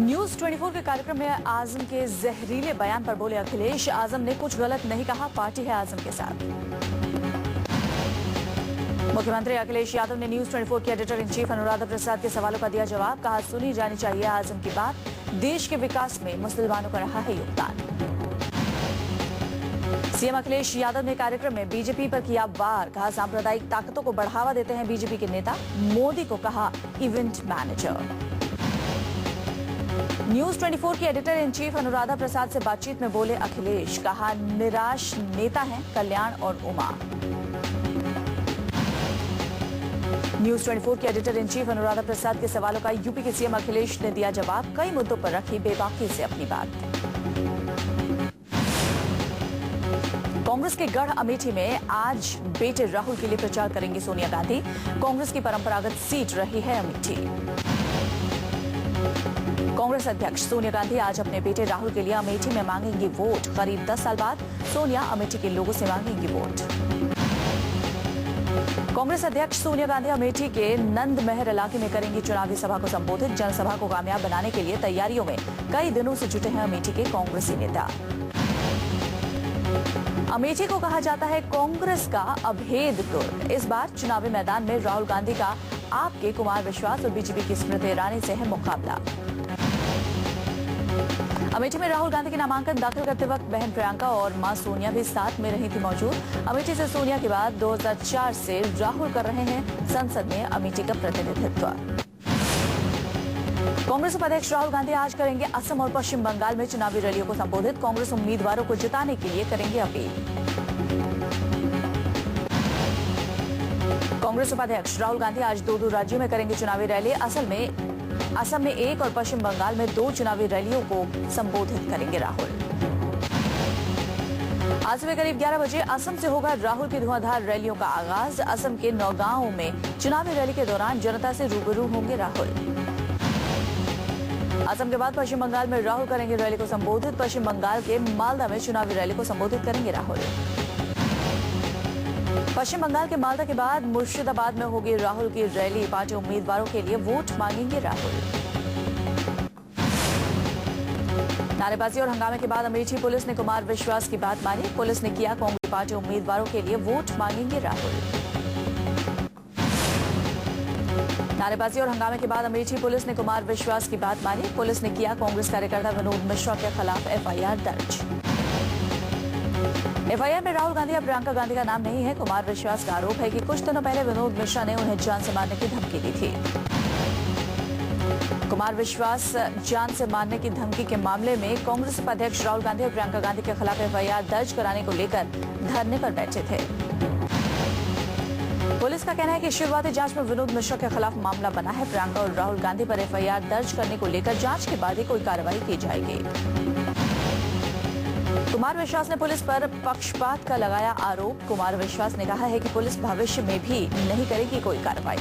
News 24 के कार्यक्रम में आजम के जहरीले बयान पर बोले अखिलेश, आजम ने कुछ गलत नहीं कहा, पार्टी है आजम के साथ। मुख्यमंत्री अखिलेश यादव ने न्यूज 24 के editor in chief Anuradha Prasad के सवालों का दिया जवाब। कहा, सुनी जानी चाहिए आजम की बात, देश के विकास में मुसलमानों का रहा है योगदान। सीएम अखिलेश यादव ने कार्यक्रम में बीजेपी पर किया वार। कहा, सांप्रदायिक ताकतों को बढ़ावा देते हैं बीजेपी के नेता, मोदी को कहा इवेंट मैनेजर। न्यूज 24 की editor in chief Anuradha Prasad से बातचीत में बोले अखिलेश। कहा, निराश नेता हैं कल्याण और उमा। न्यूज 24 के editor in chief Anuradha Prasad के सवालों का यूपी के सीएम अखिलेश ने दिया जवाब। कई मुद्दों पर रखी बेबाकी से अपनी बात। कांग्रेस के गढ़ अमेठी में आज बेटे राहुल के लिए प्रचार करेंगी सोनिया गांधी। कांग्रेस की परंपरागत सीट रही है अमेठी। कांग्रेस अध्यक्ष सोनिया गांधी आज अपने बेटे राहुल के लिए अमेठी में मांगेंगी वोट। करीब 10 साल बाद सोनिया अमेठी के लोगों से मांगेंगी वोट। कांग्रेस अध्यक्ष सोनिया गांधी अमेठी के नंद महर इलाके में करेंगी चुनावी सभा को संबोधित। जनसभा को कामयाब बनाने के लिए तैयारियों में कई दिनों से जुटे हैं अमेठी के कांग्रेसी नेता। अमेठी को कहा जाता है कांग्रेस का अभेद दुर्ग। इस बार चुनावी मैदान में राहुल गांधी का आपके कुमार विश्वास और बीजेपी की स्मृति ईरानी से है मुकाबला। अमेठी में राहुल गांधी के नामांकन दाखिल करते वक्त बहन प्रियंका और मां सोनिया भी साथ में रही थी मौजूद। अमेठी से सोनिया के बाद 2004 से राहुल कर रहे हैं संसद में अमेठी का प्रतिनिधित्व। कांग्रेस उपाध्यक्ष राहुल गांधी आज करेंगे असम और पश्चिम बंगाल में चुनावी रैलियों को संबोधित। कांग्रेस उम्मीदवारों को जिताने के लिए करेंगे अपील। कांग्रेस उपाध्यक्ष राहुल गांधी आज दो राज्यों में करेंगे चुनावी रैली। असम में एक और पश्चिम बंगाल में 2 चुनावी रैलियों को संबोधित करेंगे राहुल। आज सुबह करीब 11 बजे असम से होगा राहुल की धुआंधार रैलियों का आगाज। असम के नौगांव में चुनावी रैली के दौरान जनता से रूबरू होंगे राहुल। असम के बाद पश्चिम बंगाल में राहुल करेंगे रैली को संबोधित। पश्चिम बंगाल के मालदा में चुनावी रैली को संबोधित करेंगे राहुल। पश्चिम बंगाल के मालदा के बाद मुर्शिदाबाद में होगी राहुल की रैली। पार्टी उम्मीदवारों के लिए वोट मांगेंगे राहुल। नारेबाजी और हंगामे के बाद अमेठी पुलिस ने कुमार विश्वास की बात मानी। पुलिस ने किया कांग्रेस पार्टी उम्मीदवारों के लिए वोट मांगेंगे राहुल। नारेबाजी और हंगामे के बाद अमेठी पुलिस ने कुमार विश्वास की बात मानी। पुलिस ने किया कांग्रेस कार्यकर्ता विनोद मिश्रा के खिलाफ एफआईआर दर्ज। एफआईआर में राहुल गांधी या प्रियंका गांधी का नाम नहीं है। कुमार विश्वास का आरोप है कि कुछ दिनों पहले विनोद मिश्रा ने उन्हें जान से मारने की धमकी दी थी। कुमार विश्वास जान से मारने की धमकी के मामले में कांग्रेस उपाध्यक्ष राहुल गांधी और प्रियंका गांधी के खिलाफ एफआईआर दर्ज कराने को लेकर धरने पर बैठे थे। पुलिस का कहना है कि शुरुआती जांच में विनोद मिश्रा के खिलाफ मामला बना है। प्रियंका और राहुल गांधी पर एफआईआर दर्ज करने को लेकर जांच के बाद ही कोई कार्रवाई की जाएगी। कुमार विश्वास ने पुलिस पर पक्षपात का लगाया आरोप। कुमार विश्वास ने कहा है कि पुलिस भविष्य में भी नहीं करेगी कोई कार्रवाई।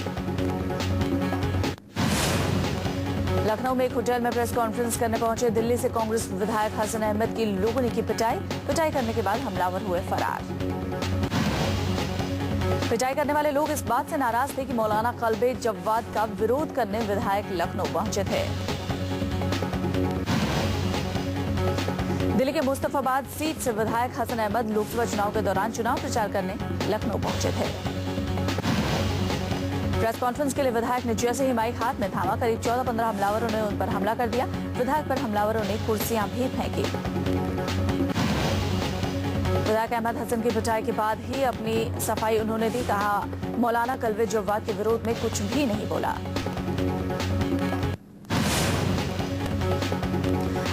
लखनऊ में एक होटल में प्रेस कॉन्फ्रेंस करने पहुंचे दिल्ली से कांग्रेस विधायक हसन अहमद की लोगों ने की पिटाई करने के बाद हमलावर हुए फरार। पिटाई करने वाले लोग इस बात से नाराज थे कि मौलाना कल्बे जव्वाद का विरोध करने विधायक लखनऊ पहुंचे थे। दिल्ली के मुस्तफाबाद सीट से विधायक हसन अहमद लोकसभा चुनाव के दौरान चुनाव प्रचार करने लखनऊ पहुंचे थे। प्रेस कॉन्फ्रेंस के लिए विधायक ने जैसे ही माइक हाथ में थामा, करीब 14-15 हमलावरों ने उन पर हमला कर दिया। विधायक पर हमलावरों ने कुर्सियां भी फेंकी। विधायक अहमद हसन की पिटाई के बाद ही अपनी सफाई उन्होंने दी। कहा, मौलाना कल्बे जव्वाद के विरोध में कुछ भी नहीं बोला।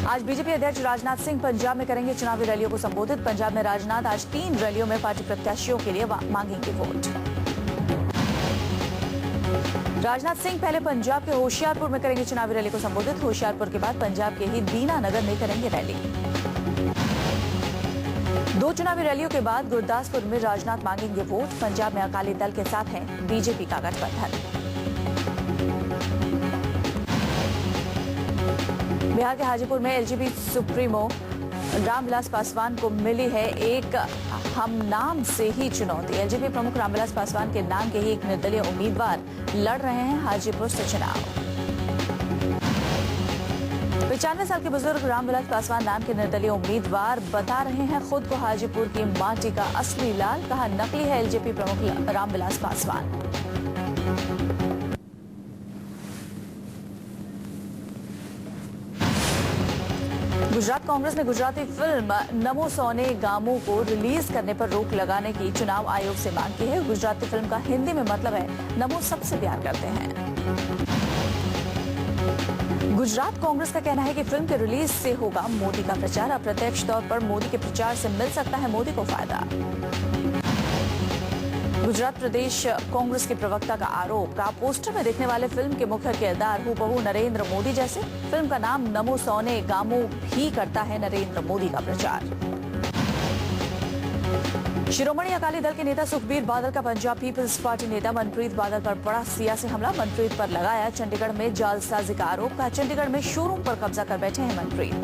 आज बीजेपी अध्यक्ष राजनाथ सिंह पंजाब में करेंगे चुनावी रैलियों को संबोधित। पंजाब में राजनाथ आज 3 रैलियों में पार्टी प्रत्याशियों के लिए मांगेंगे वोट। राजनाथ सिंह पहले पंजाब के होशियारपुर में करेंगे चुनावी रैली को संबोधित। होशियारपुर के बाद पंजाब के ही दीनानगर में करेंगे रैली। 2 चुनावी रैलियों के बाद गुरदासपुर में राजनाथ मांगेंगे वोट। पंजाब में अकाली दल के साथ है बीजेपी का गठबंधन। बिहार के हाजीपुर में एलजेपी सुप्रीमो रामविलास पासवान को मिली है एक हम नाम से ही चुनौती। एलजेपी प्रमुख रामविलास पासवान के नाम के ही एक निर्दलीय उम्मीदवार लड़ रहे हैं हाजीपुर से चुनाव। 95 साल के बुजुर्ग रामविलास पासवान नाम के निर्दलीय उम्मीदवार बता रहे हैं खुद को हाजीपुर की माटी का असली लाल। कहा नकली है एलजेपी प्रमुख रामविलास पासवान। गुजरात कांग्रेस ने गुजराती फिल्म नमो सोने गामो को रिलीज करने पर रोक लगाने की चुनाव आयोग से मांग की है। गुजराती फिल्म का हिंदी में मतलब है नमो सबसे प्यार करते हैं। गुजरात कांग्रेस का कहना है कि फिल्म के रिलीज से होगा मोदी का प्रचार। अप्रत्यक्ष तौर पर मोदी के प्रचार से मिल सकता है मोदी को फायदा। गुजरात प्रदेश कांग्रेस के प्रवक्ता का आरोप। कहा पोस्टर में दिखने वाले फिल्म के मुख्य किरदार हूबहू नरेंद्र मोदी जैसे। फिल्म का नाम नमो सोने गामो भी करता है नरेंद्र मोदी का प्रचार। शिरोमणि अकाली दल के नेता सुखबीर बादल का पंजाब पीपल्स पार्टी नेता मनप्रीत बादल पर बड़ा सियासी हमला। मनप्रीत पर लगाया चंडीगढ़ में जालसाजी का आरोप। कहा चंडीगढ़ में शोरूम पर कब्जा कर बैठे हैं मनप्रीत।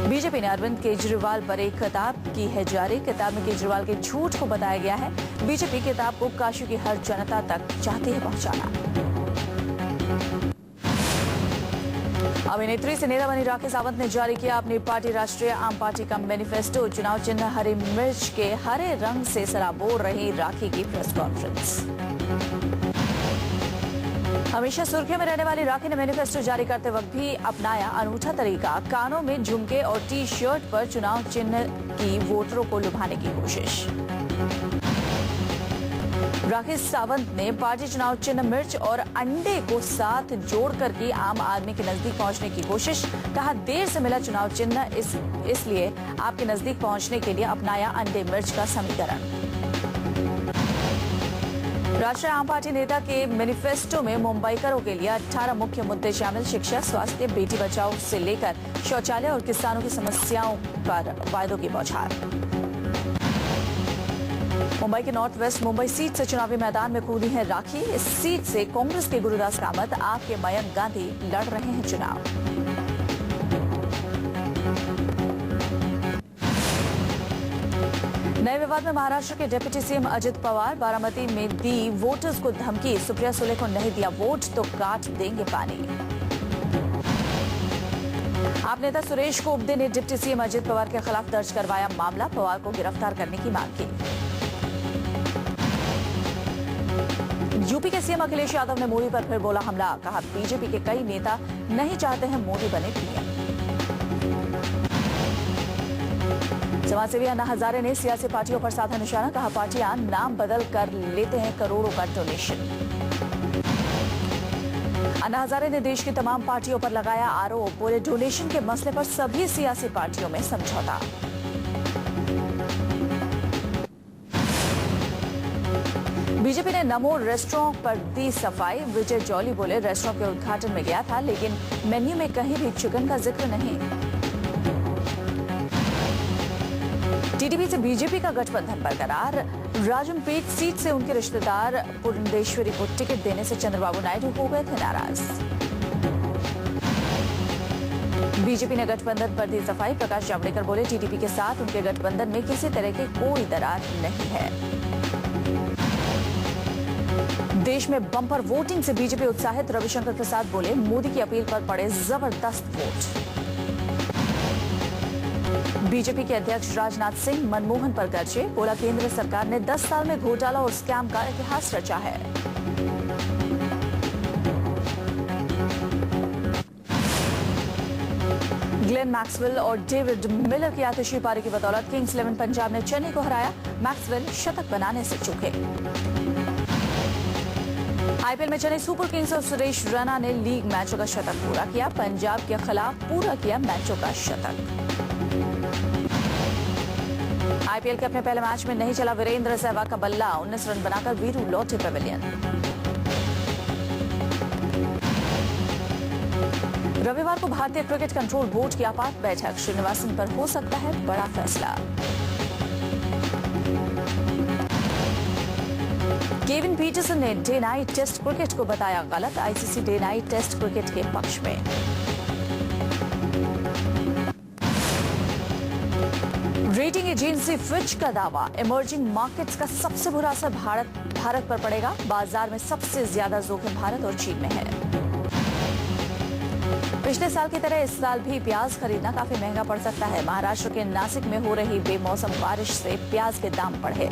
बीजेपी ने अरविंद केजरीवाल पर एक किताब की है जारी। किताब में केजरीवाल के झूठ को बताया गया है। बीजेपी किताब को काशी की हर जनता तक चाहती है पहुंचाना। अभिनेत्री से नेता बनी राखी सावंत ने जारी किया अपनी पार्टी राष्ट्रीय आम पार्टी का मैनिफेस्टो। चुनाव चिन्ह हरी मिर्च के हरे रंग से सराबोर रही राखी की प्रेस कॉन्फ्रेंस। हमेशा सुर्खियों में रहने वाली राखी ने मैनिफेस्टो जारी करते वक्त भी अपनाया अनूठा तरीका। कानों में झुमके और टी शर्ट पर चुनाव चिन्ह की वोटरों को लुभाने की कोशिश। राखी सावंत ने पार्टी चुनाव चिन्ह मिर्च और अंडे को साथ जोड़कर की आम आदमी के नजदीक पहुंचने की कोशिश। कहा देर से मिला चुनाव चिन्ह इसलिए आपके नजदीक पहुंचने के लिए अपनाया अंडे मिर्च का समीकरण। राष्ट्रीय आम पार्टी नेता के मैनिफेस्टो में मुंबईकरों के लिए 18 मुख्य मुद्दे शामिल। शिक्षा, स्वास्थ्य, बेटी बचाओ से लेकर शौचालय और किसानों की समस्याओं पर वायदों की बौछार। मुंबई के नॉर्थ वेस्ट मुंबई सीट से चुनावी मैदान में कूदी है राखी। इस सीट से कांग्रेस के गुरुदास कामत, आप के मयंक गांधी लड़ रहे हैं चुनाव। नए विवाद में महाराष्ट्र के डिप्टी सीएम अजित पवार। बारामती में दी वोटर्स को धमकी। सुप्रिया सुले को नहीं दिया वोट तो काट देंगे पानी। आप नेता सुरेश कोबदे ने डिप्टी सीएम अजित पवार के खिलाफ दर्ज करवाया मामला। पवार को गिरफ्तार करने की मांग की। यूपी के सीएम अखिलेश यादव ने मोदी पर फिर बोला हमला। कहा बीजेपी के कई नेता नहीं चाहते हैं मोदी बने पीएम। समाजसेवी अन्ना हजारे ने सियासी पार्टियों पर साधा निशाना। कहा पार्टियां नाम बदल कर लेते हैं करोड़ों का डोनेशन। अन्ना हजारे ने देश की तमाम पार्टियों पर लगाया आरोप। बोले डोनेशन के मसले पर सभी सियासी पार्टियों में समझौता। बीजेपी ने नमो रेस्टोरेंट पर दी सफाई। विजय जॉली बोले रेस्टोरेंट के उद्घाटन में गया था लेकिन मेन्यू में कहीं भी चिकन का जिक्र नहीं। टीडीपी से बीजेपी का गठबंधन बरकरार। राजमपेट सीट से उनके रिश्तेदार पुरंदेश्वरी को टिकट देने से चंद्रबाबू नायडू हो गए थे नाराज। बीजेपी ने गठबंधन पर दी सफाई। प्रकाश जावड़ेकर बोले टीडीपी के साथ उनके गठबंधन में किसी तरह की कोई दरार नहीं है। देश में बम्पर वोटिंग से बीजेपी उत्साहित। रविशंकर प्रसाद बोले मोदी की अपील पर पड़े जबरदस्त वोट। बीजेपी के अध्यक्ष राजनाथ सिंह मनमोहन पर गरजे। बोला केंद्र सरकार ने 10 साल में घोटाला और स्कैम का इतिहास रचा है। ग्लेन मैक्सवेल और डेविड मिलर की आतिशी पारी की बदौलत किंग्स 11 पंजाब ने चेन्नई को हराया। मैक्सवेल शतक बनाने से चूके। आईपीएल में चेन्नई सुपर किंग्स और सुरेश रैना ने लीग मैचों का शतक पूरा किया। पंजाब के खिलाफ पूरा किया मैचों का शतक। आईपीएल के अपने पहले मैच में नहीं चला वीरेंद्र सहवाग का बल्ला। 19 रन बनाकर वीरू लौटे पवेलियन। रविवार को भारतीय क्रिकेट कंट्रोल बोर्ड की आपात बैठक। श्रीनिवासन पर हो सकता है बड़ा फैसला। केविन पीटरसन ने डे नाइट टेस्ट क्रिकेट को बताया गलत। ICC day night test cricket के पक्ष में। रेटिंग एजेंसी फिच का दावा, इमर्जिंग मार्केट्स का सबसे बुरा असर भारत पर पड़ेगा। बाजार में सबसे ज्यादा जोखिम भारत और चीन में है। पिछले साल की तरह इस साल भी प्याज खरीदना काफी महंगा पड़ सकता है। महाराष्ट्र के नासिक में हो रही बेमौसम बारिश से प्याज के दाम बढ़े।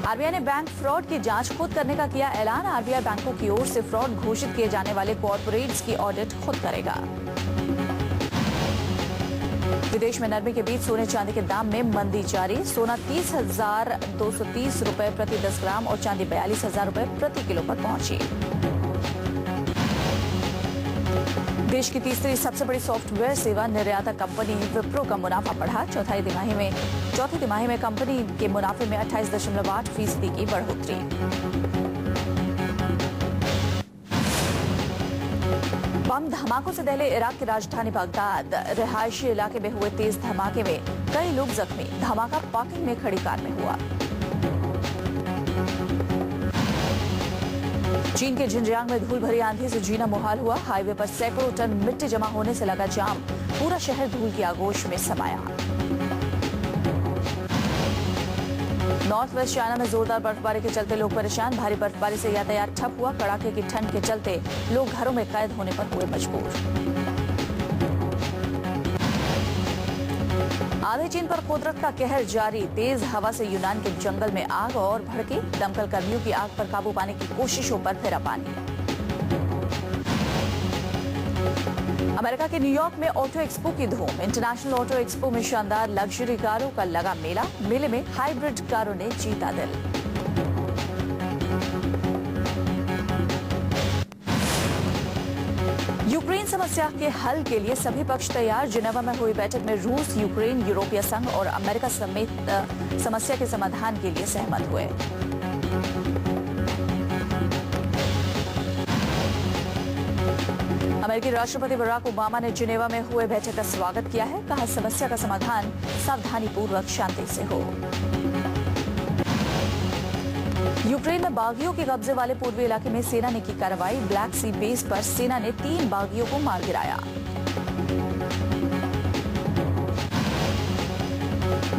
आरबीआई ने बैंक फ्रॉड की जांच खुद करने का किया ऐलान। आरबीआई बैंकों की ओर से फ्रॉड घोषित किए जाने वाले कॉर्पोरेट्स की ऑडिट खुद करेगा। विदेश में नरमी के बीच सोने चांदी के दाम में मंदी जारी। सोना 30,230 रुपए प्रति 10 ग्राम और चांदी 42,000 रुपए प्रति किलो पर पहुंची। देश की तीसरी सबसे बड़ी सॉफ्टवेयर सेवा निर्यातक कंपनी विप्रो का मुनाफा बढ़ा। चौथी तिमाही में कंपनी के मुनाफे में 28.8% की बढ़ोतरी। बम धमाकों से दहले इराक की राजधानी बगदाद। रिहायशी इलाके में हुए तेज धमाके में कई लोग जख्मी। धमाका पार्किंग में खड़ी कार में हुआ। चीन के जिनजियांग में धूल भरी आंधी से जीना मुहाल हुआ। हाईवे पर सैकड़ों टन मिट्टी जमा होने से लगा जाम। पूरा शहर धूल की आगोश में समाया। नॉर्थ वेस्ट चाइना में जोरदार बर्फबारी के चलते लोग परेशान। भारी बर्फबारी से यातायात ठप हुआ। कड़ाके की ठंड के चलते लोग घरों में कैद होने पर हुए मजबूर। आधे चीन पर कुदरत का कहर जारी। तेज हवा से यूनान के जंगल में आग और भड़की। दमकल कर्मियों की आग पर काबू पाने की कोशिशों पर फिरा पानी। अमेरिका के न्यूयॉर्क में ऑटो एक्सपो की धूम। इंटरनेशनल ऑटो एक्सपो में शानदार लग्जरी कारों का लगा मेला। मेले में हाइब्रिड कारों ने जीता दिल। यूक्रेन समस्या के हल के लिए सभी पक्ष तैयार। जिनेवा में हुई बैठक में रूस, यूक्रेन, यूरोपीय संघ और अमेरिका समेत समस्या के समाधान के लिए सहमत हुए। अमेरिकी राष्ट्रपति बराक ओबामा ने जिनेवा में हुए बैठक का स्वागत किया है। कहा समस्या का समाधान सावधानीपूर्वक शांति से हो। यूक्रेन में बागियों के कब्जे वाले पूर्वी इलाके में सेना ने की कार्रवाई। ब्लैक सी बेस पर सेना ने 3 बागियों को मार गिराया।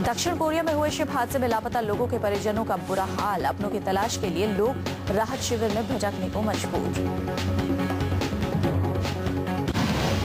दक्षिण कोरिया में हुए शिप हादसे में लापता लोगों के परिजनों का बुरा हाल। अपनों की तलाश के लिए लोग राहत शिविर में भटकने को मजबूर।